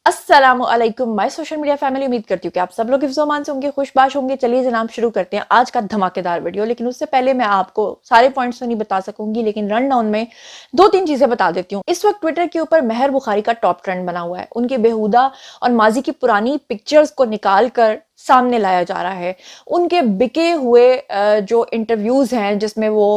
अस्सलामुअलैकुम my social media family. उम्मीद करती हूँ कि आप सब लोग हिफ्ज़-ओ-अमान से होंगे, खुशबाश होंगे। चलिए जनाब शुरू करते हैं आज का धमाकेदार वीडियो। लेकिन उससे पहले मैं आपको सारे पॉइंट्स तो नहीं बता सकूंगी, लेकिन रन डाउन में दो तीन चीजें बता देती हूँ। इस वक्त ट्विटर के ऊपर महर बुखारी का टॉप ट्रेंड बना हुआ है। उनके बेहुदा और माजी की पुरानी पिक्चर्स को निकाल कर सामने लाया जा रहा है। उनके बिके हुए जो इंटरव्यूज हैं जिसमें वो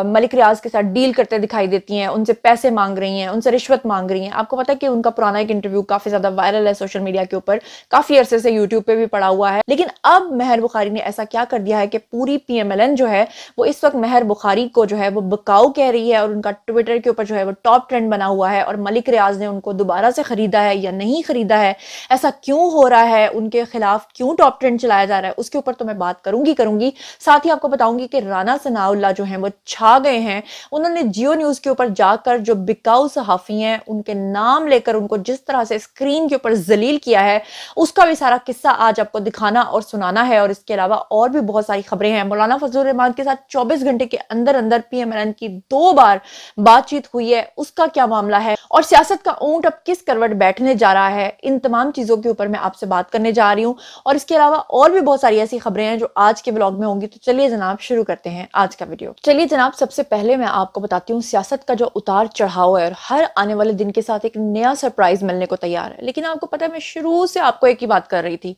मलिक रियाज के साथ डील करते दिखाई देती हैं, उनसे पैसे मांग रही हैं, उनसे रिश्वत मांग रही हैं। आपको पता है कि उनका पुराना एक इंटरव्यू काफी ज्यादा वायरल है सोशल मीडिया के ऊपर, काफी अरसे से यूट्यूब पे भी पड़ा हुआ है। लेकिन अब महर बुखारी ने ऐसा क्या कर दिया है कि पूरी PMLN जो है वो इस वक्त महर बुखारी को जो है वो बिकाऊ कह रही है, और उनका ट्विटर के ऊपर जो है वो टॉप ट्रेंड बना हुआ है। और मलिक रियाज ने उनको दोबारा से खरीदा है या नहीं खरीदा है, ऐसा क्यों हो रहा है, उनके खिलाफ क्यों टॉप ट्रेंड चलाया जा रहा है, उसके ऊपर तो मैं बात करूंगी। साथ ही आपको बताऊंगी कि राना सनाउल्लाह जो हैं वो छा गए हैं। उन्होंने जियो न्यूज के ऊपर जाकर जो बिकाऊ सहाफी हैं उनके नाम लेकर उनको जिस तरह से स्क्रीन के ऊपर जलील किया है, उसका भी सारा किस्सा आज आपको दिखाना और सुनाना है। और इसके अलावा और भी बहुत सारी खबरें हैं। मौलाना फजलुर रहमान के साथ 24 घंटे के अंदर अंदर PMLN की 2 बार बातचीत हुई है, उसका क्या मामला है, और सियासत का ऊंट अब किस करवट बैठने जा रहा है, इन तमाम चीजों के ऊपर मैं आपसे बात करने जा रही हूँ। और इसके अलावा और भी बहुत सारी ऐसी खबरें हैं जो आज के व्लॉग में होंगी। तो चलिए जनाब शुरू करते हैं आज का वीडियो। चलिए जनाब, सबसे पहले मैं आपको बताती हूँ सियासत का जो उतार चढ़ाव है, और हर आने वाले दिन के साथ एक नया सरप्राइज मिलने को तैयार है। लेकिन आपको पता है मैं शुरू से आपको एक ही बात कर रही थी,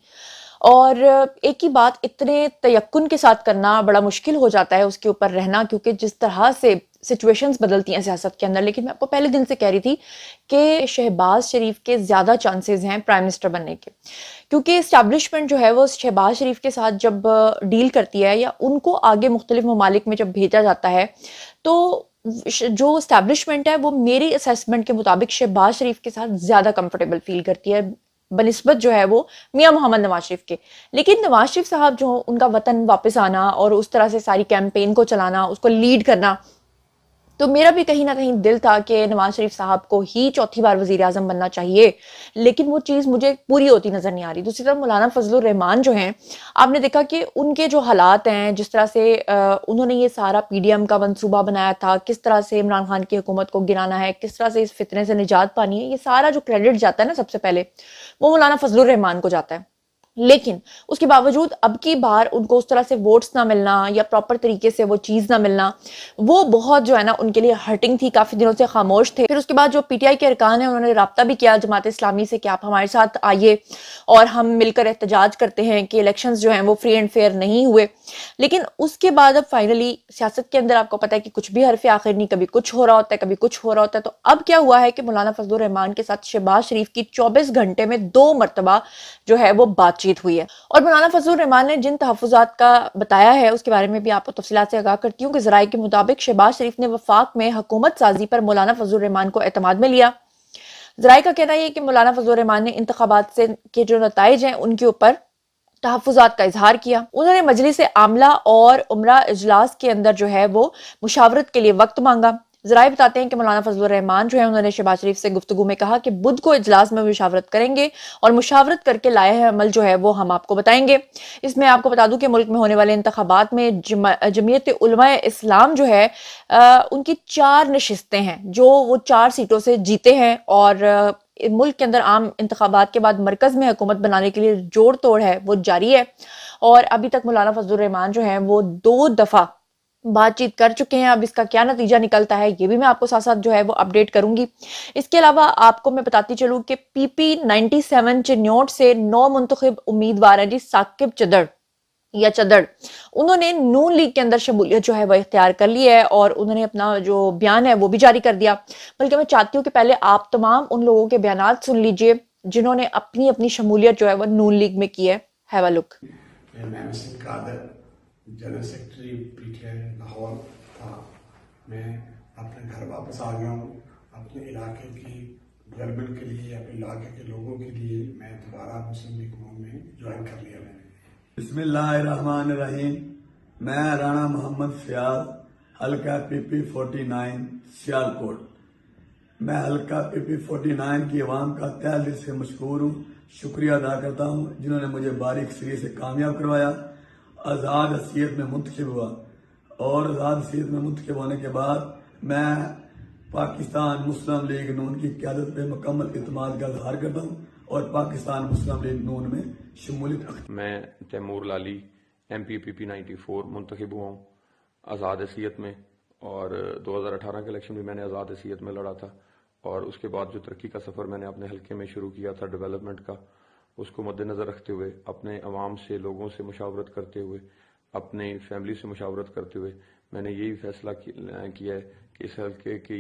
और एक ही बात इतने तयक्कुन के साथ करना बड़ा मुश्किल हो जाता है, उसके ऊपर रहना, क्योंकि जिस तरह से सिचुएशंस बदलती हैं सियासत के अंदर। लेकिन मैं आपको पहले दिन से कह रही थी कि शहबाज शरीफ के ज्यादा चांसेस हैं प्राइम मिनिस्टर बनने के, क्योंकि इस्टेब्लिशमेंट जो है वो शहबाज शरीफ के साथ जब डील करती है या उनको आगे मुख्तलिफ ममालिक में जब भेजा जाता है, तो जो इस्टेब्लिशमेंट है वो मेरी असेसमेंट के मुताबिक शहबाज शरीफ के साथ ज्यादा कंफर्टेबल फील करती है बनिस्बत जो है वो मियां मोहम्मद नवाज शरीफ के। लेकिन नवाज शरीफ साहब जो उनका वतन वापस आना और उस तरह से सारी कैंपेन को चलाना, उसको लीड करना, तो मेरा भी कहीं ना कहीं दिल था कि नवाज शरीफ साहब को ही चौथी बार वजीर आजम बनना चाहिए। लेकिन वो चीज़ मुझे पूरी होती नजर नहीं आ रही। दूसरी तरफ मौलाना फजलुर रहमान जो हैं, आपने देखा कि उनके जो हालात हैं, जिस तरह से उन्होंने ये सारा PDM का मंसूबा बनाया था, किस तरह से इमरान खान की हुकूमत को गिराना है, किस तरह से इस फितने से निजात पानी है, ये सारा जो क्रेडिट जाता है ना सबसे पहले वो मौलाना फजलुर रहमान को जाता है। लेकिन उसके बावजूद अब की बार उनको उस तरह से वोट्स ना मिलना या प्रॉपर तरीके से वो चीज ना मिलना, वो बहुत जो है ना उनके लिए हर्टिंग थी। काफी दिनों से खामोश थे। फिर उसके बाद जो PTI के अरकान है उन्होंने राब्ता भी किया जमात इस्लामी से कि आप हमारे साथ आइए और हम मिलकर एहतजाज करते हैं कि इलेक्शंस जो हैं वो फ्री एंड फेयर नहीं हुए। लेकिन उसके बाद अब फाइनली सियासत के अंदर आपको पता है कि कुछ भी हरफ आखिर नहीं, कभी कुछ हो रहा होता है, कभी कुछ हो रहा होता है। तो अब क्या हुआ है कि मौलाना फजलुर रहमान के साथ शहबाज शरीफ की 24 घंटे में 2 मरतबा जो है वो बातचीत हुई है। और मौलाना फजलुर रहमान ने जिन तहफ़्फ़ुज़ात का बताया है उसके बारे में भी आपको तफसीलात से आगाह करती हूँ कि ज़राए के मुताबिक शहबाज शरीफ ने वफाक में हुकूमत साजी पर मौलाना फजलुर रहमान को एतमाद में लिया। ज़राए का कहना है कि मौलाना फजलुर रहमान ने इंतखाबात से के जो नताइज हैं उनके ऊपर तहफ़्फ़ुज़ात का इजहार किया। उन्होंने मजलिस आमला और उमरा इजलास के अंदर जो है वो मुशावरत के लिए वक्त मांगा। ज़राए बताते हैं कि मौलाना फजलुर रहमान जो है उन्होंने शहबाज शरीफ से गुफ्तगू में कहा कि बुध को इजलास में मुशावरत करेंगे और मुशावरत करके लाए हैं अमल जो है वो हम आपको बताएंगे। इसमें आपको बता दूं कि मुल्क में होने वाले इंतखाबात में जमीयत उलमाए इस्लाम जो है उनकी 4 नशिस्तें हैं जो वो 4 सीटों से जीते हैं। और मुल्क के अंदर आम इंतखाबात के बाद मरकज में हुकूमत बनाने के लिए जोड़ तोड़ है वो जारी है। और अभी तक मौलाना फजलुर रहमान जो है वो 2 दफा बातचीत कर चुके हैं। अब इसका क्या नतीजा निकलता है ये भी मैं आपको साथ साथ जो है वो अपडेट करूंगी। इसके अलावा आपको मैं बताती चलूं कि PP97 चिन्योट से 9 मुंतखब उम्मीदवार हैं जी, साकिब चदड़ या चदड़, उन्होंने नून लीग के अंदर शमूलियत जो है वह इख्तियार कर ली है और उन्होंने अपना जो बयान है वो भी जारी कर दिया। बल्कि मैं चाहती हूँ कि पहले आप तमाम उन लोगों के बयान सुन लीजिए जिन्होंने अपनी अपनी शमूलियत जो है वह नून लीग में की है। Have a look. General secretary PTI Lahore था। मैं अपने घर वापस आ गया हूँ। अपने इलाके की डेवलपमेंट के लिए, अपने इलाके के लोगों के लिए मैं दोबारा मुस्लिम लीग में ज्वाइन कर लिया मैंने। बिस्मिल्लाहिर्रहमानिर्रहीम। मैं राणा मोहम्मद फयाज, हल्का PP49 सियालकोट। मैं हल्का PP49 की आवाम का तहे दिल से मशकूर हूँ, शुक्रिया अदा करता हूँ जिन्होंने मुझे बारीक सरी से कामयाब करवाया, आज़ाद हसीयत में मुंतखब हुआ। और आज़ाद हसीयत में मुंतखब होने के बाद मैं पाकिस्तान मुस्लिम लीग नून की क़यादत पे मुकम्मल इत्मीनान का इज़हार करता हूँ और पाकिस्तान मुस्लिम लीग नून में शमूलियत। मैं तैमूर लाली MPPP 94 मुंतखब हुआ हूँ आज़ाद हैसियत में, और 2018 के इलेक्शन भी मैंने आज़ाद हैसियत में लड़ा था। और उसके बाद जो तरक्की का सफ़र मैंने अपने हल्के में शुरू किया था डेवलपमेंट का, उसको मद्देनज़र रखते हुए, अपने अवाम से, लोगों से मुशावरत करते हुए, अपने फैमिली से मुशावरत करते हुए मैंने यही फैसला किया है कि इस हल्के की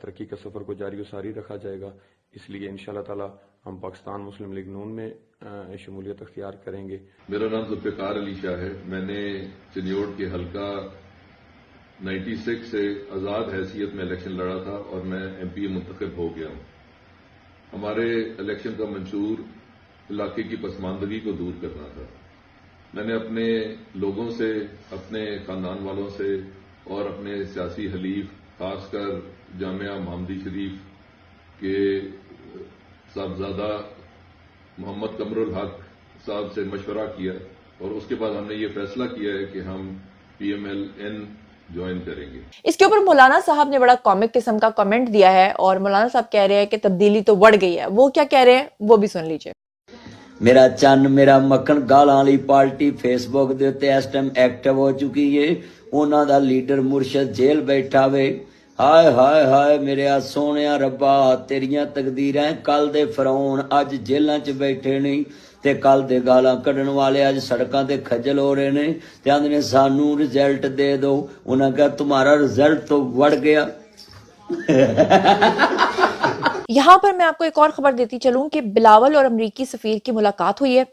तरक्की का सफ़र को जारी व सारी रखा जाएगा। इसलिए इंशाअल्लाह ताला हम पाकिस्तान मुस्लिम लीग नून में शमूलियत अख्तियार करेंगे। मेरा नाम जुल्फ़िकार अली शाह है। मैंने चिन्योड़ के हल्का 96 से आज़ाद हैसियत में इलेक्शन लड़ा था और मैं MP मुंतखब हो गया हूँ। हमारे इलेक्शन का मंशूर इलाके की पसमानदगी को दूर करना था। मैंने अपने लोगों से, अपने खानदान वालों से और अपने सियासी हलीफ, खासकर जामिया मोहम्मदी शरीफ के साहबजादा मोहम्मद कमरुल हक साहब से मशवरा किया और उसके बाद हमने ये फैसला किया है कि हम PMLN ज्वाइन करेंगे। इसके ऊपर मौलाना साहब ने बड़ा कॉमिक किस्म का कमेंट दिया है और मौलाना साहब कह रहे हैं कि तब्दीली तो बढ़ गई है। वो क्या कह रहे हैं वो भी सुन लीजिए। मेरा चन्न मेरा मक्खन गालां वाली पार्टी फेसबुक दे उत्ते इस टाइम एक्टिव हो चुकी है। उन्हां दा लीडर मुर्शद जेल बैठा वे। हाय हाय हाय मेरे आ सोहणिया रब्बा, तेरियां तकदीरां कल दे फिरौन अज जेलां च बैठे नहीं ते कल दे गालां कढण वाले अज सड़कां ते खज्जल हो रहे ने ते आंदे ने सानू रिजल्ट दे दो। उन्हां कहा तुम्हारा रिजल्ट तो बढ़ गया। यहाँ पर मैं आपको एक और खबर देती चलूं कि बिलावल और अमरीकी सफीर की मुलाकात हुई है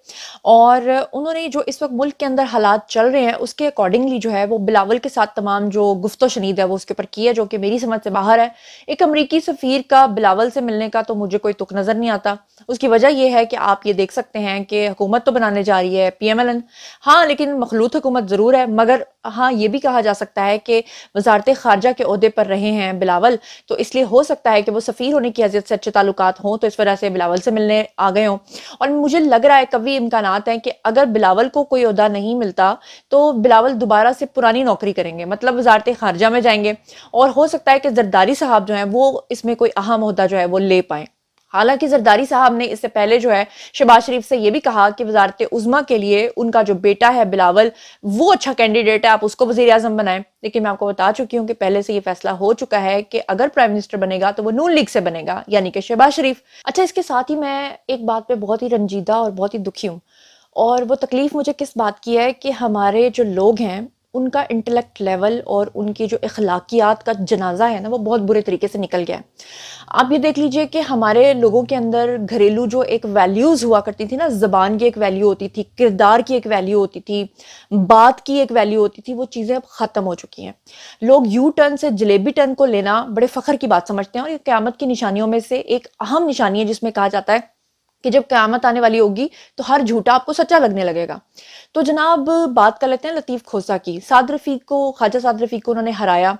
और उन्होंने जो इस वक्त मुल्क के अंदर हालात चल रहे हैं उसके अकॉर्डिंगली जो है वो बिलावल के साथ तमाम जो गुफ्तो शनीद है वो उसके ऊपर की है, जो कि मेरी समझ से बाहर है। एक अमरीकी सफीर का बिलावल से मिलने का तो मुझे कोई तुक नजर नहीं आता। उसकी वजह यह है कि आप ये देख सकते हैं कि हुकूमत तो बनाने जा रही है PMLN, हाँ, लेकिन मखलूत हुकूमत जरूर है। मगर हाँ, ये भी कहा जा सकता है कि वजारत खारजा के ओहदे पर रहे हैं बिलावल, तो इसलिए हो सकता है कि वो सफीर होने की हैसियत से अच्छे ताल्लुकात हों, तो इस वजह से बिलावल से मिलने आ गए हों। और मुझे लग रहा है कभी इम्कानात हैं कि अगर बिलावल को कोई ओहदा नहीं मिलता तो बिलावल दोबारा से पुरानी नौकरी करेंगे, मतलब वजारत खारजा में जाएंगे और हो सकता है कि जरदारी साहब जो है वो इसमें कोई अहम ओहदा जो है वो ले पाए। हालांकि जरदारी साहब ने इससे पहले जो है शहबाज शरीफ से ये भी कहा कि वजारत उज़्मा के लिए उनका जो बेटा है बिलावल वो अच्छा कैंडिडेट है, आप उसको वज़ीर आज़म बनाएं। लेकिन मैं आपको बता चुकी हूँ कि पहले से ये फैसला हो चुका है कि अगर प्राइम मिनिस्टर बनेगा तो वो नून लीग से बनेगा, यानी कि शहबाज शरीफ। अच्छा, इसके साथ ही मैं एक बात पे बहुत ही रंजीदा और बहुत ही दुखी हूँ, और वो तकलीफ मुझे किस बात की है कि हमारे जो लोग हैं उनका इंटेलेक्ट लेवल और उनकी जो अखलाकियात का जनाजा है ना वो बहुत बुरे तरीके से निकल गया है। आप ये देख लीजिए कि हमारे लोगों के अंदर घरेलू जो एक वैल्यूज़ हुआ करती थी ना, ज़बान की एक वैल्यू होती थी, किरदार की एक वैल्यू होती थी, बात की एक वैल्यू होती थी, वो चीज़ें अब ख़त्म हो चुकी हैं। लोग यू टर्न से जलेबी टर्न को लेना बड़े फ़ख्र की बात समझते हैं और ये क़यामत की निशानियों में से एक अहम निशानी है, जिसमें कहा जाता है कि जब क़यामत आने वाली होगी तो हर झूठा आपको सच्चा लगने लगेगा। तो जनाब बात कर लेते हैं लतीफ़ खोसा की। साद रफ़ीक को, ख्वाजा साद रफ़ीक को उन्होंने हराया,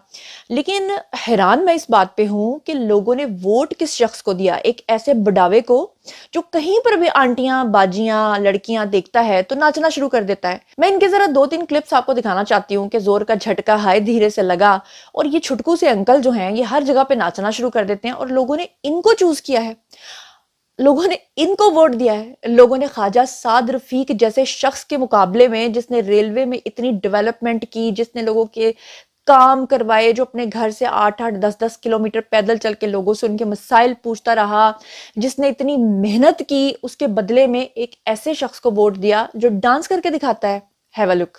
लेकिन हैरान मैं इस बात पे हूँ कि लोगों ने वोट किस शख्स को दिया, एक ऐसे बड़ावे को जो कहीं पर भी आंटियां, बाजियां, लड़कियां देखता है तो नाचना शुरू कर देता है। मैं इनके जरा 2-3 क्लिप्स आपको दिखाना चाहती हूँ कि जोर का झटका हाय धीरे से लगा, और ये छुटकू से अंकल जो हैं ये हर जगह पे नाचना शुरू कर देते हैं और लोगों ने इनको चूज किया है, लोगों ने इनको वोट दिया है। लोगों ने ख्वाजा साद रफ़ीक जैसे शख्स के मुकाबले में, जिसने रेलवे में इतनी डेवलपमेंट की, जिसने लोगों के काम करवाए, जो अपने घर से 8-8, 10-10 किलोमीटर पैदल चल के लोगों से उनके मसाइल पूछता रहा, जिसने इतनी मेहनत की, उसके बदले में एक ऐसे शख्स को वोट दिया जो डांस करके दिखाता है। Have a look.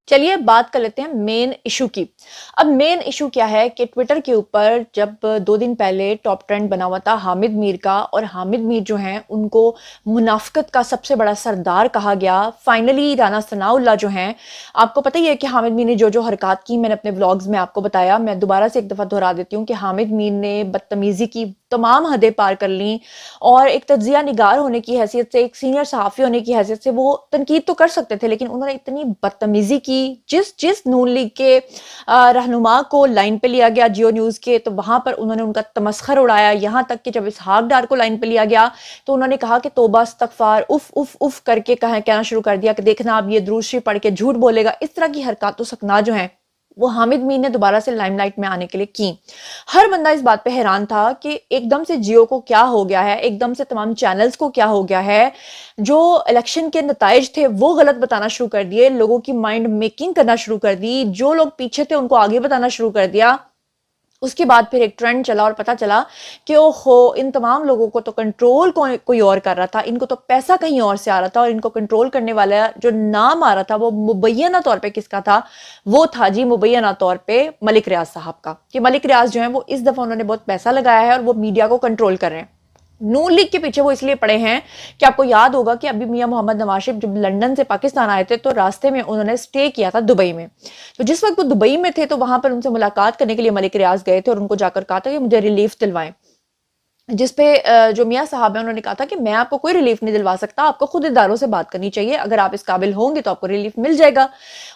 चलिए बात कर लेते हैं मेन इशू की। अब मेन इशू क्या है कि ट्विटर के ऊपर जब 2 दिन पहले टॉप ट्रेंड बना हुआ था हामिद मीर का, और हामिद मीर जो हैं उनको मुनाफिकत का सबसे बड़ा सरदार कहा गया। फाइनली राना सनाउल्लाह जो हैं, आपको पता ही है कि हामिद मीर ने जो जो हरकत की मैंने अपने व्लॉग्स में आपको बताया। मैं दोबारा से एक दफ़ा दोहरा देती हूँ कि हामिद मीर ने बदतमीज़ी की, तमाम हदें पार कर ली और एक तज्जिया निगार होने की हैसियत से, एक सीनियर सहाफ़ी होने की हैसियत से वो तनकीद तो कर सकते थे, लेकिन उन्होंने इतनी बदतमीज़ी की। जिस नून लीग के रहनुमा को लाइन पे लिया गया जियो न्यूज़ के, तो वहां पर उन्होंने उनका तमस्खर उड़ाया। यहाँ तक कि जब इसहाक डार को लाइन पे लिया गया तो उन्होंने कहा कि तौबा इस्तग़फ़ार, उफ उफ उफ करके कहना शुरू कर दिया कि देखना अब ये दुरूद शरीफ पढ़ के झूठ बोलेगा। इस तरह की हरकत सकना जो है वो हामिद मीर ने दोबारा से लाइमलाइट में आने के लिए की। हर बंदा इस बात पे हैरान था कि एकदम से जियो को क्या हो गया है, एकदम से तमाम चैनल्स को क्या हो गया है। जो इलेक्शन के नताइज थे वो गलत बताना शुरू कर दिए, लोगों की माइंड मेकिंग करना शुरू कर दी, जो लोग पीछे थे उनको आगे बताना शुरू कर दिया। उसके बाद फिर एक ट्रेंड चला और पता चला कि ओहो, इन तमाम लोगों को तो कंट्रोल कोई और कर रहा था, इनको तो पैसा कहीं और से आ रहा था, और इनको कंट्रोल करने वाला जो नाम आ रहा था वो मुबैना तौर पे किसका था? वो था जी मुबैना तौर पे मलिक रियाज साहब का। कि मलिक रियाज जो है वो इस दफा उन्होंने बहुत पैसा लगाया है और वो मीडिया को कंट्रोल कर रहे हैं। नून लीग के पीछे वो इसलिए पड़े हैं कि आपको याद होगा कि अभी मियां मोहम्मद नवाज शरीफ जब लंदन से पाकिस्तान आए थे तो रास्ते में उन्होंने स्टे किया था दुबई में। तो जिस वक्त वो दुबई में थे तो वहां पर उनसे मुलाकात करने के लिए मलिक रियाज गए थे और उनको जाकर कहा था कि मुझे रिलीफ दिलवाएं। जिसपे जो मियाँ साहब है उन्होंने कहा था कि मैं आपको कोई रिलीफ नहीं दिलवा सकता, आपको खुद इदारों से बात करनी चाहिए, अगर आप इस काबिल होंगे तो आपको रिलीफ मिल जाएगा।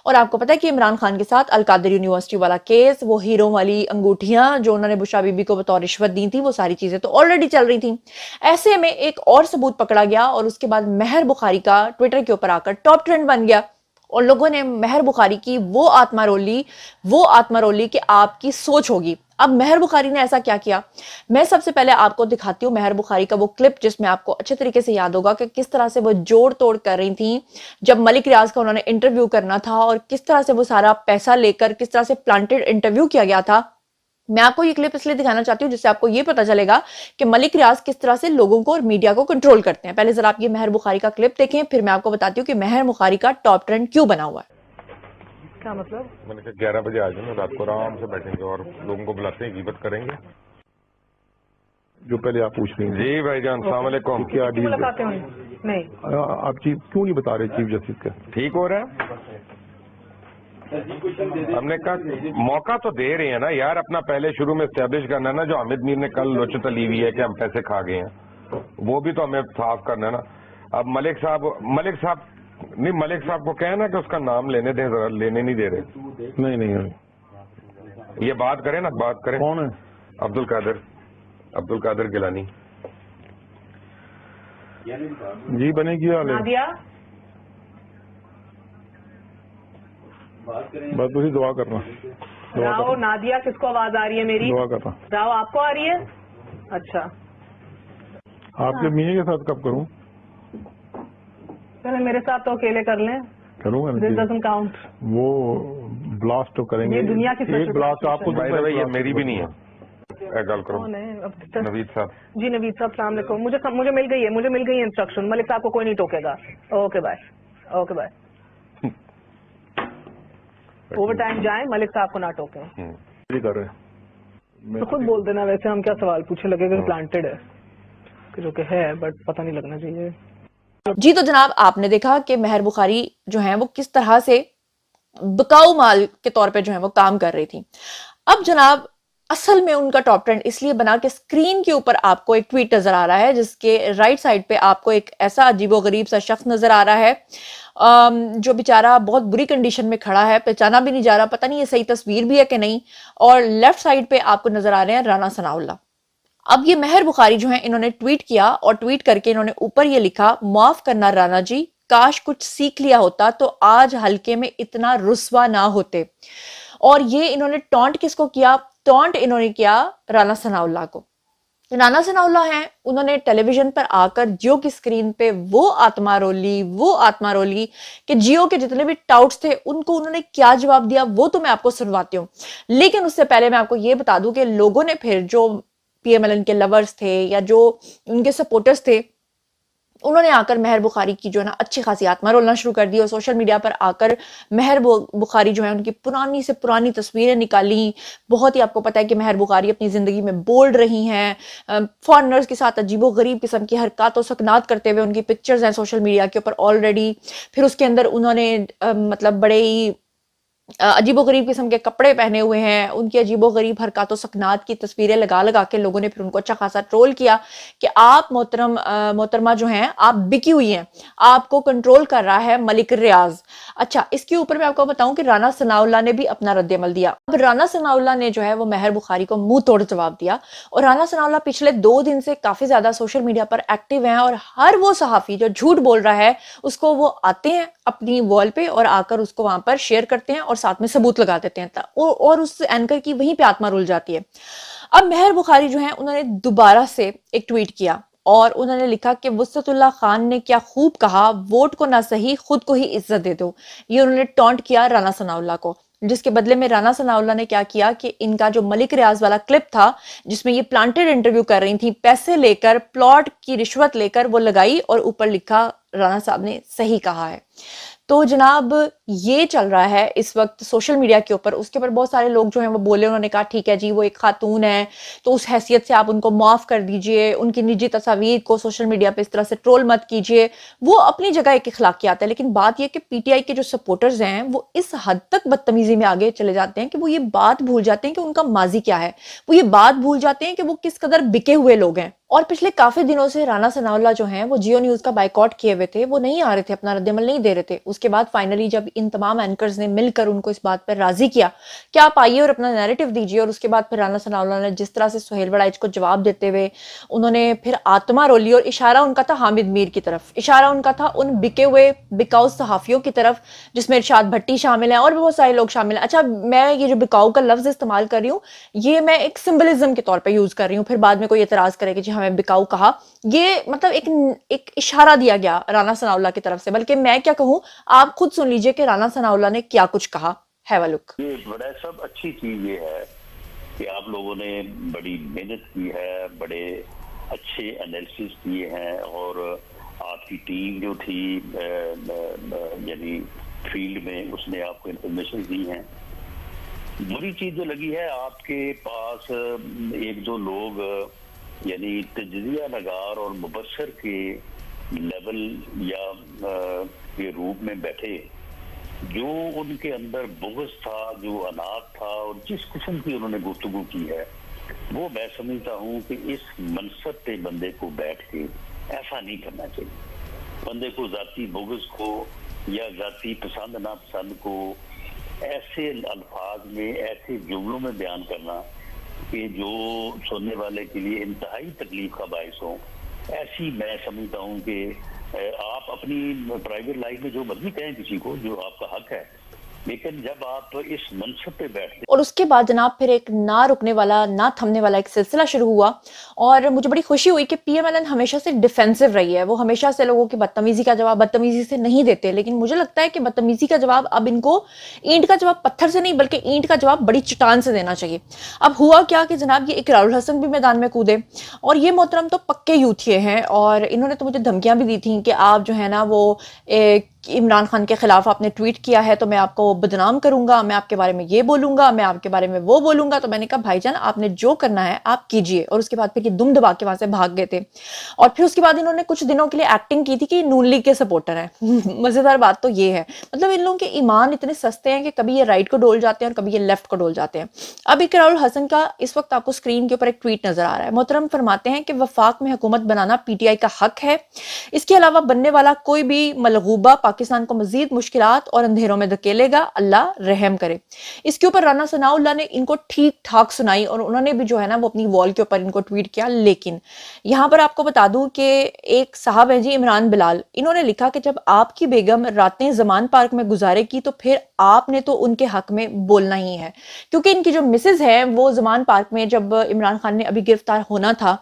और आपको पता है कि इमरान खान के साथ अल कादिर यूनिवर्सिटी वाला केस, वो हीरो वाली अंगूठियां जो उन्होंने बुशरा बीबी को बतौर रिश्वत दी थी, वो सारी चीजें तो ऑलरेडी चल रही थी। ऐसे में एक और सबूत पकड़ा गया और उसके बाद महर बुखारी का ट्विटर के ऊपर आकर टॉप ट्रेंड बन गया और लोगों ने महर बुखारी की वो आत्मा रोली कि आपकी सोच होगी। अब महर बुखारी ने ऐसा क्या किया, मैं सबसे पहले आपको दिखाती हूँ महर बुखारी का वो क्लिप जिसमें आपको अच्छे तरीके से याद होगा कि किस तरह से वो जोड़ तोड़ कर रही थी जब मलिक रियाज का उन्होंने इंटरव्यू करना था और किस तरह से वो सारा पैसा लेकर किस तरह से प्लांटेड इंटरव्यू किया गया था। मैं आपको ये क्लिप इसलिए दिखाना चाहती हूँ जिससे आपको ये पता चलेगा कि मलिक रियाज किस तरह से लोगों को और मीडिया को कंट्रोल करते हैं। पहले जरा आप ये महर बुखारी का क्लिप देखें, फिर मैं आपको बताती हूँ कि महर बुखारी का टॉप ट्रेंड क्यों बना हुआ है। क्या मतलब? मैंने कहा 11 बजे आ जाएंगे, रात को आराम से बैठेंगे और लोगों को बुलाते हैं, गिबत करेंगे। जो पहले आप पूछ रहे हैं। जी भाईजान, अस्सलाम वालेकुम। क्या डील है? नहीं, आप चीफ क्यों नहीं बता रहे चीफ जस्टिस का? ठीक हो रहा है, हमने कहा मौका तो दे रहे हैं ना यार, अपना पहले शुरू में एस्टेब्लिश करना ना। जो हामिद मीर ने कल लोचत ली हुई है कि हम पैसे खा गए हैं, वो भी तो हमें साफ करना है ना। अब मलिक साहब को कहना कि उसका नाम लेने दें, जरा लेने नहीं दे रहे। नहीं, ये बात करें ना, बात करें। कौन है? अब्दुल कादिर गिलानी जी। बनेगी नादिया, बस तुझे दुआ करना। राव नादिया, किसको आवाज आ रही है मेरी? दुआ करना। राव आपको आ रही है? अच्छा, आपके मियाँ के साथ कब करूं? पहले मेरे साथ तो अकेले कर लें। करूंगा This doesn't count। वो ब्लास्ट तो करेंगे। ये दुनिया की एक ब्लास्ट आपको ये मेरी भी नहीं है। गल करो नवीद साहब। जी नवीद साहब, सलाम अलैकुम। मुझे मिल गई है इंस्ट्रक्शन। मलिक साहब को कोई नहीं टोकेगा। Okay bye. ओवर टाइम जाए, मलिक साहब को ना टोके। कर रहे तो खुद बोल देना। वैसे हम क्या सवाल पूछे, लगेगा कि प्लांटेड है, जो कि है बट पता नहीं लगना चाहिए। जी तो जनाब, आपने देखा कि महर बुखारी जो है वो किस तरह से बिकाऊ माल के तौर पे जो है वो काम कर रही थी। अब जनाब, असल में उनका टॉप ट्रेंड इसलिए बना कि स्क्रीन के ऊपर आपको एक ट्वीट नजर आ रहा है जिसके राइट साइड पे आपको एक ऐसा अजीबोगरीब सा शख्स नजर आ रहा है जो बेचारा बहुत बुरी कंडीशन में खड़ा है, पहचाना भी नहीं जा रहा, पता नहीं ये सही तस्वीर भी है कि नहीं। और लेफ्ट साइड पे आपको नजर आ रहे हैं राना सनाउल्लाह। अब ये महर बुखारी जो है इन्होंने ट्वीट किया और ट्वीट करके इन्होंने ऊपर ये लिखा, माफ करना राना जी, काश कुछ सीख लिया होता तो आज हल्के में इतना रुस्वा ना होते। और ये इन्होंने टॉन्ट किसको किया? टॉन्ट इन्होंने किया राना सनाउल्लाह को। राना सनाउल्लाह हैं, उन्होंने टेलीविजन पर आकर जियो की स्क्रीन पे वो आत्मा रोली कि जियो के जितने भी टाउट्स थे उनको उन्होंने क्या जवाब दिया वो तो मैं आपको सुनवाती हूँ। लेकिन उससे पहले मैं आपको ये बता दूं कि लोगों ने फिर जो PMLN के लवर्स थे या जो उनके सपोर्टर्स थे, उन्होंने आकर महर बुखारी की जो है ना अच्छी खासी आत्मा रोलना शुरू कर दी और सोशल मीडिया पर आकर महर बुखारी जो है उनकी पुरानी से पुरानी तस्वीरें निकाली। बहुत ही आपको पता है कि महर बुखारी अपनी जिंदगी में बोल्ड रही हैं, फॉरेनर्स के साथ अजीबो गरीब किस्म की हरकत और सकनात करते हुए उनकी पिक्चर्स हैं सोशल मीडिया के ऊपर ऑलरेडी। फिर उसके अंदर उन्होंने मतलब बड़े ही अजीबोगरीब किस्म के कपड़े पहने हुए हैं, उनकी अजीबोगरीब हरकतों सकनात की तस्वीरें लगा लगा के लोगों ने फिर उनको अच्छा खासा ट्रोल किया कि आप मोहतरमा जो हैं आप बिकी हुई हैं, आपको कंट्रोल कर रहा है मलिक रियाज। अच्छा, इसके ऊपर मैं आपको बताऊं कि राना सनाउल्लाह ने भी अपना रद्द-ए-अमल दिया। अब राना सनाउल्लाह ने जो है वो मेहर बुखारी को मुंह तोड़ जवाब दिया, और राना सनाउल्लाह पिछले 2 दिन से काफी ज्यादा सोशल मीडिया पर एक्टिव हैं, और हर वो सहाफी जो झूठ बोल रहा है उसको वो आते हैं अपनी वॉल पे और आकर उसको वहां पर शेयर करते हैं और साथ में सबूत लगा देते हैं, और उस एंकर की वहीं पे आत्मा रुल जाती है। अब मेहर बुखारी जो है उन्होंने दोबारा से एक ट्वीट किया और उन्होंने लिखा कि वुसअतुल्लाह खान ने क्या खूब कहा, वोट को ना सही खुद को ही इज्जत दे दो। ये उन्होंने टॉन्ट किया राना सनाउल्लाह को, जिसके बदले में राना सनाउल्लाह ने क्या किया कि इनका जो मलिक रियाज वाला क्लिप था जिसमें ये प्लांटेड इंटरव्यू कर रही थी, पैसे लेकर प्लॉट की रिश्वत लेकर वो लगाई और ऊपर लिखा राना साहब ने सही कहा है। तो जनाब ये चल रहा है इस वक्त सोशल मीडिया के ऊपर। उसके ऊपर बहुत सारे लोग जो हैं वो बोले, उन्होंने कहा ठीक है जी वो एक खातून है तो उस हैसियत से आप उनको माफ कर दीजिए, उनकी निजी तस्वीर को सोशल मीडिया पे इस तरह से ट्रोल मत कीजिए, वो अपनी जगह एक अखलाकियात है। लेकिन बात यह कि पीटीआई के जो सपोर्टर्स हैं वो इस हद तक बदतमीजी में आगे चले जाते हैं कि वो ये बात भूल जाते हैं कि उनका माजी क्या है, वो ये बात भूल जाते हैं कि वो किस कदर बिके हुए लोग हैं। और पिछले काफी दिनों से राना सनाउल्लाह जो हैं वो जियो न्यूज का बाइकआउट किए हुए थे, वो नहीं आ रहे थे, अपना रद्द-ए-अमल नहीं दे रहे थे। उसके बाद फाइनली जब इन तमाम एंकर्स ने मिलकर उनको इस बात पर राजी किया कि आप आइए और अपना नैरेटिव दीजिए, और उसके बाद फिर राना सनाउल्लाह ने जिस तरह से सुहेल वड़ाइच को जवाब देते हुए उन्होंने फिर आत्मा रोली, और इशारा उनका था हामिद मीर की तरफ, इशारा उनका था उन बिके हुए बिकाऊ सहाफियों की तरफ जिसमें इरशाद भट्टी शामिल है और भी बहुत सारे लोग शामिल हैं। अच्छा, मैं ये जो बिकाऊ का लफ्ज इस्तेमाल कर रही हूँ ये मैं एक सिंबलिज्म के तौर पर यूज कर रही हूँ, फिर बाद में कोई एतराज करे कि जी हमें बिकाऊ कहा, ये मतलब एक इशारा दिया गया राना सनाउल्लाह की तरफ से। बल्कि मैं क्या कहूं, आप खुद सुन लीजिए कि राना सनाउल्लाह ने क्या कुछ कहा। Have a look. ये बड़ा सब अच्छी चीज ये है कि आप लोगों ने बड़ी मेहनत की है, बड़े अच्छे एनालिसिस किए हैं, और आपकी टीम जो थी यानी फील्ड में उसने आपको इंफॉर्मेशन दी है। बुरी चीज जो लगी है आपके पास एक दो लोग यानी तजजिया नगार और मुबस्सर के लेवल या के रूप में बैठे, जो उनके अंदर बुग़्ज़ था, जो अनाथ था, और जिस किस्म की उन्होंने गुफ्तगू की है, वो मैं समझता हूँ कि इस मनसब पे बंदे को बैठ के ऐसा नहीं करना चाहिए। बंदे को जाती बुग़्ज़ को या जाती पसंद नापसंद को ऐसे अल्फाज में, ऐसे जुमलों में बयान करना कि जो सुनने वाले के लिए इंतहाई तकलीफ का बायस हो, ऐसी मैं समझता हूँ कि आप अपनी प्राइवेट लाइफ में जो मर्जी कहें किसी को, जो आपका हक है, लेकिन जब आप इस मनसब पे बैठते। और उसके बाद जनाब फिर एक ना रुकने वाला, ना थमने वाला एक सिलसिला शुरू हुआ, और मुझे बड़ी खुशी हुई कि पीएमएलएन हमेशा से डिफेंसिव रही है। वो हमेशा से लोगों की बदतमीजी का जवाब बदतमीजी से नहीं देते, लेकिन मुझे लगता है कि बदतमीजी का जवाब अब इनको ईंट का जवाब पत्थर से नहीं बल्कि ईंट का जवाब बड़ी चट्टान से देना चाहिए। अब हुआ क्या कि जनाब ये इकरारुल हसन भी मैदान में कूदे, और ये मोहतरम तो पक्के यूथिये हैं, और इन्होंने तो मुझे धमकियां भी दी थी कि आप जो है ना वो इमरान खान के खिलाफ आपने ट्वीट किया है तो मैं आपको बदनाम करूंगा, मैं आपके बारे में ये बोलूंगा, मैं आपके बारे में वो बोलूंगा। तो मैंने कहा भाईजान आपने जो करना है आप कीजिए। और उसके बाद फिर ये दुम दबा के वहां से भाग गए थे, और फिर उसके बाद इन्होंने कुछ दिनों के लिए एक्टिंग की थी कि नून लीग के सपोर्टर हैं। मजेदार बात तो ये है, मतलब इन लोगों के ईमान इतने सस्ते हैं कि कभी ये राइट को डोल जाते हैं और कभी ये लेफ्ट को डोल जाते हैं। अब इकरारुल हसन का इस वक्त आपको स्क्रीन के ऊपर एक ट्वीट नजर आ रहा है। मोहतरम फरमाते हैं कि वफाक में हुकूमत बनाना पीटीआई का हक है, इसके अलावा बनने वाला कोई भी मलगूबा पाकिस्तान को मजीद मुश्किलात और अंधेरों में धकेलेगा, अल्लाह रहम करे। इसके ऊपर राना सनाउल्लाह ने इनको ठीक ठाक सुनाई, और उन्होंने भी जो है ना वो अपनी वॉल के ऊपर इनको ट्वीट किया। लेकिन यहां पर आपको बता दूं कि एक साहब है जी इमरान बिलाल, इन्होंने लिखा कि जब आपकी बेगम रातें जमान पार्क में गुजारेगी तो फिर आपने तो उनके हक में बोलना ही है, क्योंकि इनकी जो मिसेज है वो जमान पार्क में जब इमरान खान ने अभी गिरफ्तार होना था,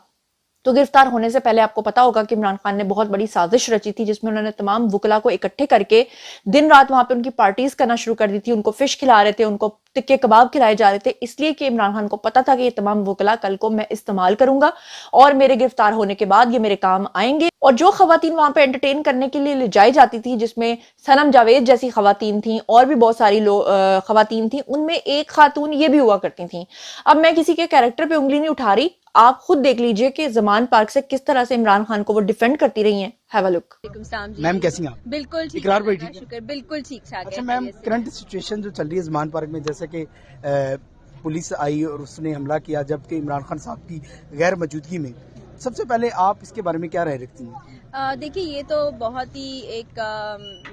तो गिरफ्तार होने से पहले आपको पता होगा कि इमरान खान ने बहुत बड़ी साजिश रची थी, जिसमें उन्होंने तमाम वुकला को इकट्ठे करके दिन रात वहां पे उनकी पार्टीज करना शुरू कर दी थी। उनको फिश खिला रहे थे, उनको टिक्के कबाब खिलाए जा रहे थे, इसलिए कि इमरान खान को पता था कि ये तमाम वुकला कल को मैं इस्तेमाल करूंगा और मेरे गिरफ्तार होने के बाद ये मेरे काम आएंगे। और जो खवातीन वहां पे एंटरटेन करने के लिए ले जाई जाती थी, जिसमें सनम जावेद जैसी खवातीन थी और भी बहुत सारी खवातीन थी, उनमें एक खातून ये भी हुआ करती थी। अब मैं किसी के कैरेक्टर पे उंगली नहीं उठा रही, आप खुद देख लीजिए कि जमान पार्क से किस तरह से इमरान खान को वो डिफेंड करती रही हैं। Have a look. मैम कैसी हैं आप? बिल्कुल ठीक, इकरार भाई ठीक शुक्र, बिल्कुल ठीक ठाक। अच्छा मैम, करंट सिचुएशन जो चल रही है जमान पार्क में, जैसे कि पुलिस आई और उसने हमला किया जबकि इमरान खान साहब की गैर मौजूदगी में, सबसे पहले आप इसके बारे में क्या राय रखती हैं? देखिए ये तो बहुत ही एक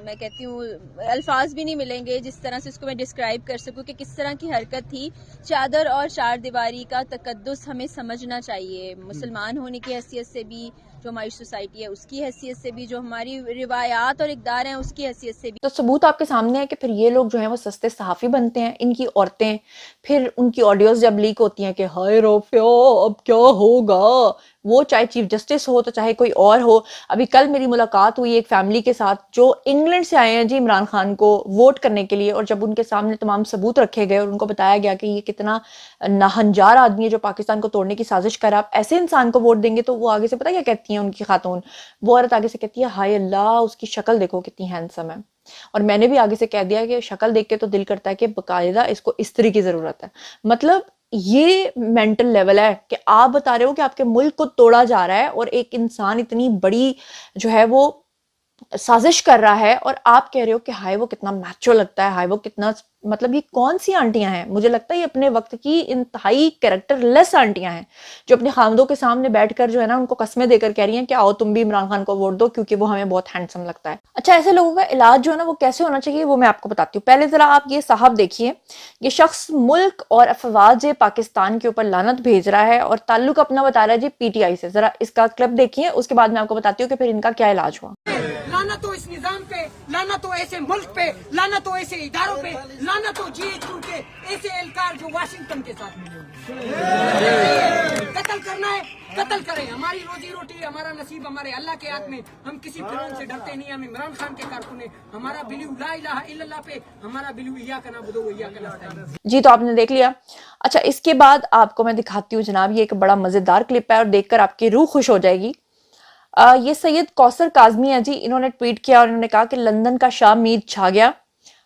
मैं कहती हूँ अल्फाज भी नहीं मिलेंगे जिस तरह से इसको मैं डिस्क्राइब कर सकूँ कि किस तरह की हरकत थी। चादर और चार दीवारी का तकद्दुस हमें समझना चाहिए, मुसलमान होने की हैसियत से भी, जो हमारी सोसाइटी है उसकी हैसियत से भी, जो हमारी रिवायात और इक़दार हैं उसकी हैसियत से भी। तो सबूत आपके सामने है कि फिर ये लोग जो हैं वो सस्ते सहाफ़ी बनते हैं, इनकी औरतें, फिर उनकी ऑडियोज जब लीक होती हैं कि हाय रोफिया अब क्या होगा, वो चाहे चीफ जस्टिस हो तो चाहे कोई और हो। अभी कल मेरी मुलाकात हुई एक फैमिली के साथ जो इंग्लैंड से आए हैं जी इमरान खान को वोट करने के लिए, और जब उनके सामने तमाम सबूत रखे गए और उनको बताया गया कि ये कितना नाहंजार आदमी है जो पाकिस्तान को तोड़ने की साजिश कर, आप ऐसे इंसान को वोट देंगे, तो वो आगे से पता क्या कहती हैं उनकी खातून, वो औरत आगे से कहती है हाय अल्लाह उसकी शक्ल देखो कितनी हैंडसम है। और मैंने भी आगे से कह दिया कि शक्ल देख के तो दिल करता है कि बाकायदा इसको स्त्री की जरूरत है। मतलब ये मेंटल लेवल है कि आप बता रहे हो कि आपके मुल्क को तोड़ा जा रहा है और एक इंसान इतनी बड़ी जो है वो साजिश कर रहा है, और आप कह रहे हो कि हाय वो कितना मैचो लगता है, हाय वो कितना, मतलब ये कौन सी आंटियां हैं? मुझे लगता है ये अपने वक्त की इंतहाई कैरेक्टर लेस आंटियां हैं जो अपने खामदों के सामने बैठकर जो है ना उनको कस्में देकर कह रही हैं कि आओ तुम भी इमरान खान को वोट दो क्योंकि वो हमें बहुत हैंडसम लगता है। अच्छा, ऐसे लोगों का इलाज जो है ना वो कैसे होना चाहिए वो मैं आपको बताती हूँ। पहले जरा आप ये साहब देखिए, ये शख्स मुल्क और अफवाज पाकिस्तान के ऊपर लानत भेज रहा है और ताल्लुक अपना बता रहा है जी पीटीआई से। जरा इसका क्लिप देखिए, उसके बाद मैं आपको बताती हूँ कि फिर इनका क्या इलाज हुआ। लाना तो इस निजाम पे, लाना तो ऐसे मुल्क पे, लाना तो ऐसे इदारों पे, लाना तो GHQ के ऐसे एहलकार जो वाशिंगटन के साथ मिले। कत्ल करना है कत्ल करें, हमारी रोजी रोटी हमारा नसीब हमारे अल्लाह के हाथ में, हम किसी फिरौन से डरते नहीं, हम इमरान खान के कारकुन हैं, हमारा बिलीव ला इलाहा इल्लल्लाह पे, हमारा बिलीव इय्याका नअबुदु व इय्याका नस्तईन। जी तो आपने देख लिया। अच्छा, इसके बाद आपको मैं दिखाती हूँ जनाब, ये एक बड़ा मजेदार क्लिप है और देखकर आपकी रूह खुश हो जाएगी। ये सैयद कौसर काजमी है जी, इन्होंने ट्वीट किया और इन्होंने कहा कि लंदन का शाह मीर छा गया,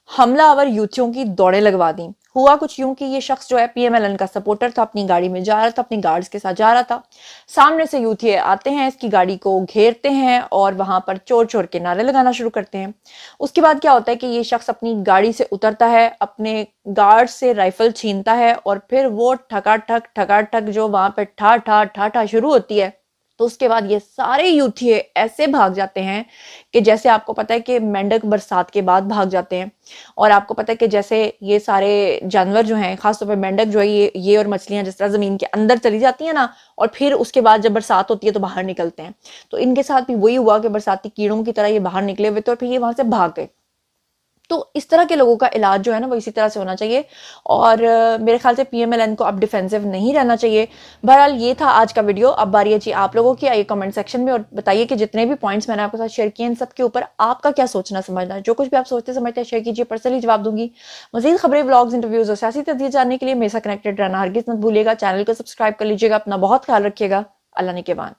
हमलावर यूथियों की दौड़ें लगवा दी। हुआ कुछ यूं कि ये शख्स जो है PMLN का सपोर्टर था, अपनी गाड़ी में जा रहा था, अपनी गार्ड्स के साथ जा रहा था, सामने से यूथी आते हैं, इसकी गाड़ी को घेरते हैं और वहां पर चोर चोर के नारे लगाना शुरू करते हैं। उसके बाद क्या होता है कि ये शख्स अपनी गाड़ी से उतरता है, अपने गार्ड से राइफल छीनता है और फिर वो ठकाठक जो वहां पर ठा ठा ठा ठा शुरू होती है, तो उसके बाद ये सारे यूथिये ऐसे भाग जाते हैं कि जैसे आपको पता है कि मेंढक बरसात के बाद भाग जाते हैं, और आपको पता है कि जैसे ये सारे जानवर जो हैं, खासतौर पर मेंढक जो है ये और मछलियां जिस तरह जमीन के अंदर चली जाती हैं ना, और फिर उसके बाद जब बरसात होती है तो बाहर निकलते हैं, तो इनके साथ भी वही हुआ कि बरसाती कीड़ों की तरह ये बाहर निकले हुए थे और फिर ये वहां से भाग गए। तो इस तरह के लोगों का इलाज जो है ना वो इसी तरह से होना चाहिए, और मेरे ख्याल से PMLN को अब डिफेंसिव नहीं रहना चाहिए। बहरहाल ये था आज का वीडियो। अब बारी है जी आप लोगों की, आइए कमेंट सेक्शन में और बताइए कि जितने भी पॉइंट्स मैंने आपके साथ शेयर किए इन सब के ऊपर आपका क्या सोचना समझना है। जो कुछ भी आप सोचते समझते हैं शेयर कीजिए, पर्सनली जवाब दूंगी। मजीद खबरें, व्लॉग्स, इंटरव्यूज और सियासी तस्दीर जानने के लिए मेरे साथ कनेक्टेड रहना हरगिज मत भूलिएगा। चैनल को सब्सक्राइब कर लीजिएगा। अपना बहुत ख्याल रखिएगा। अल्लाह निगहबान।